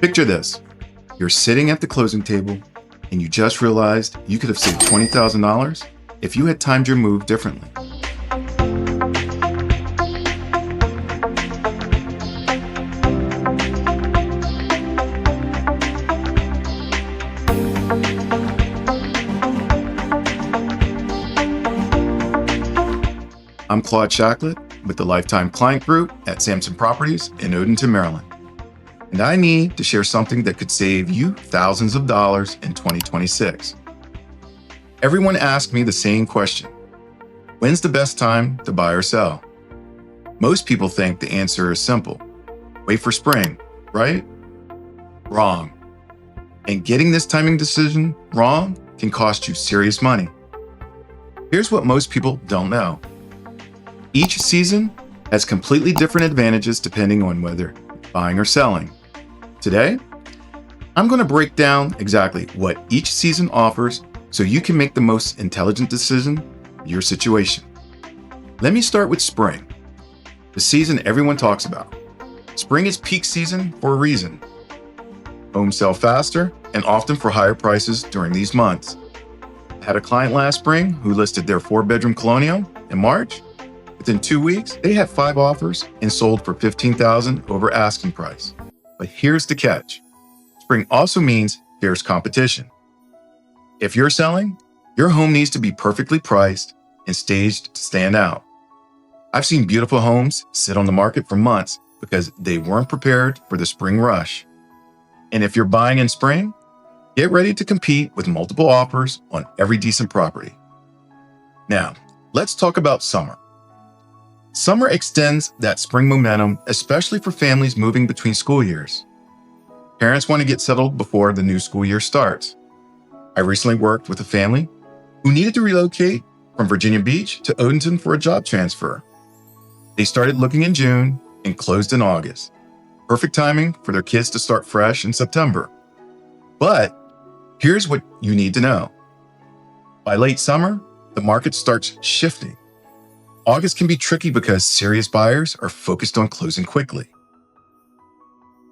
Picture this. You're sitting at the closing table and you just realized you could have saved $20,000 if you had timed your move differently. I'm Claude Shacklett with the Lifetime Client Group at Samson Properties in Odenton, Maryland. And I need to share something that could save you thousands of dollars in 2026. Everyone asks me the same question. When's the best time to buy or sell? Most people think the answer is simple. Wait for spring, right? Wrong. And getting this timing decision wrong can cost you serious money. Here's what most people don't know. Each season has completely different advantages depending on whether buying or selling. Today, I'm going to break down exactly what each season offers so you can make the most intelligent decision in your situation. Let me start with spring, the season everyone talks about. Spring is peak season for a reason. Homes sell faster and often for higher prices during these months. I had a client last spring who listed their 4-bedroom colonial in March. Within 2 weeks, they had 5 offers and sold for $15,000 over asking price. But here's the catch. Spring also means there's competition. If you're selling, your home needs to be perfectly priced and staged to stand out. I've seen beautiful homes sit on the market for months because they weren't prepared for the spring rush. And if you're buying in spring, get ready to compete with multiple offers on every decent property. Now, let's talk about summer. Summer extends that spring momentum, especially for families moving between school years. Parents want to get settled before the new school year starts. I recently worked with a family who needed to relocate from Virginia Beach to Odenton for a job transfer. They started looking in June and closed in August. Perfect timing for their kids to start fresh in September. But here's what you need to know. By late summer, the market starts shifting. August can be tricky because serious buyers are focused on closing quickly.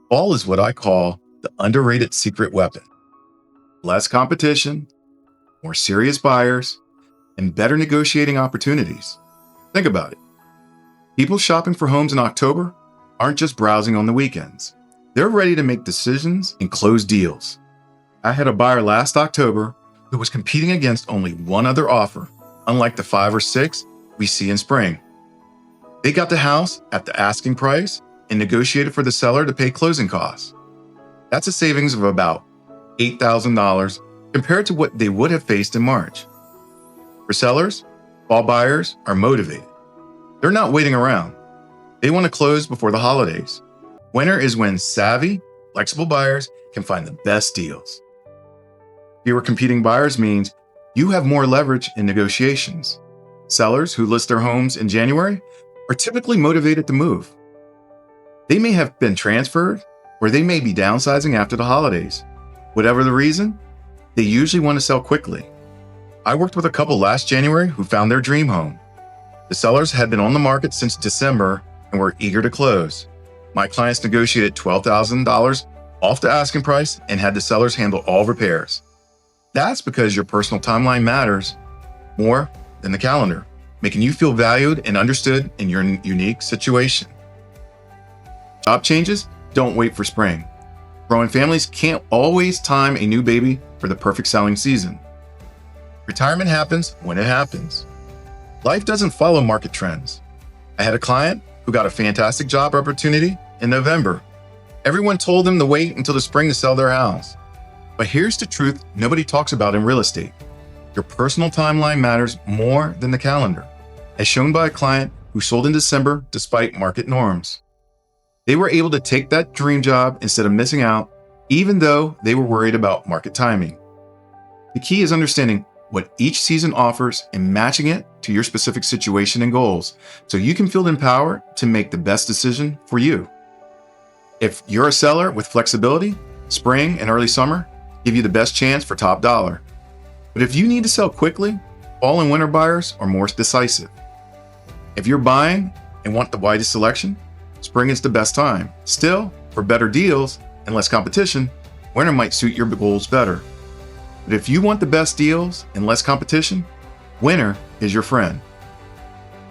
Fall is what I call the underrated secret weapon. Less competition, more serious buyers, and better negotiating opportunities. Think about it. People shopping for homes in October aren't just browsing on the weekends. They're ready to make decisions and close deals. I had a buyer last October who was competing against only one other offer, unlike the 5 or 6 we see in spring. They got the house at the asking price and negotiated for the seller to pay closing costs. That's a savings of about $8,000 compared to what they would have faced in March. For sellers, fall buyers are motivated. They're not waiting around. They want to close before the holidays. Winter is when savvy, flexible buyers can find the best deals. Fewer competing buyers means you have more leverage in negotiations. Sellers who list their homes in January are typically motivated to move. They may have been transferred or they may be downsizing after the holidays. Whatever the reason, they usually want to sell quickly. I worked with a couple last January who found their dream home. The sellers had been on the market since December and were eager to close. My clients negotiated $12,000 off the asking price and had the sellers handle all repairs. That's because your personal timeline matters more than the calendar, making you feel valued and understood in your unique situation. Job changes don't wait for spring. Growing families can't always time a new baby for the perfect selling season. Retirement happens when it happens. Life doesn't follow market trends. I had a client who got a fantastic job opportunity in November. Everyone told them to wait until the spring to sell their house. But here's the truth nobody talks about in real estate. Your personal timeline matters more than the calendar, as shown by a client who sold in December despite market norms. They were able to take that dream job instead of missing out, even though they were worried about market timing. The key is understanding what each season offers and matching it to your specific situation and goals, so you can feel empowered to make the best decision for you. If you're a seller with flexibility, spring and early summer give you the best chance for top dollar. But if you need to sell quickly, fall and winter buyers are more decisive. If you're buying and want the widest selection, spring is the best time. Still, for better deals, and less competition, winter might suit your goals better. But if you want the best deals and less competition, winter is your friend.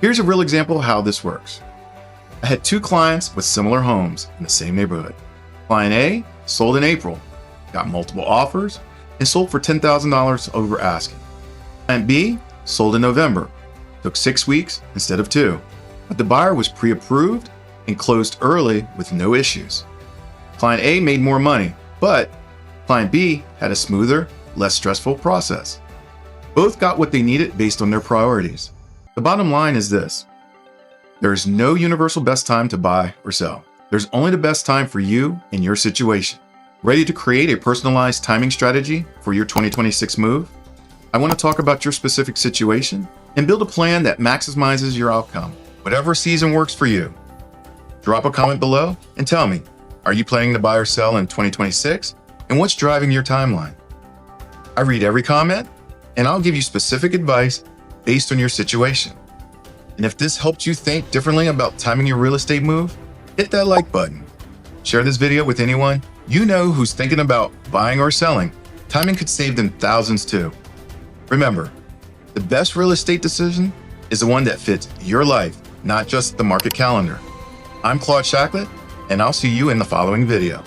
Here's a real example of how this works. I had 2 clients with similar homes in the same neighborhood. Client A sold in April, got multiple offers, and sold for $10,000 over asking. Client B sold in November, took 6 weeks instead of 2, but the buyer was pre-approved and closed early with no issues. Client A made more money, but Client B had a smoother, less stressful process. Both got what they needed based on their priorities. The bottom line is this: there is no universal best time to buy or sell. There's only the best time for you and your situation. Ready to create a personalized timing strategy for your 2026 move? I want to talk about your specific situation and build a plan that maximizes your outcome, whatever season works for you. Drop a comment below and tell me, are you planning to buy or sell in 2026? And what's driving your timeline? I read every comment, and I'll give you specific advice based on your situation. And if this helped you think differently about timing your real estate move, hit that like button. Share this video with anyone you know who's thinking about buying or selling. Timing could save them thousands too. Remember, the best real estate decision is the one that fits your life, not just the market calendar. I'm Claude Shacklett, and I'll see you in the following video.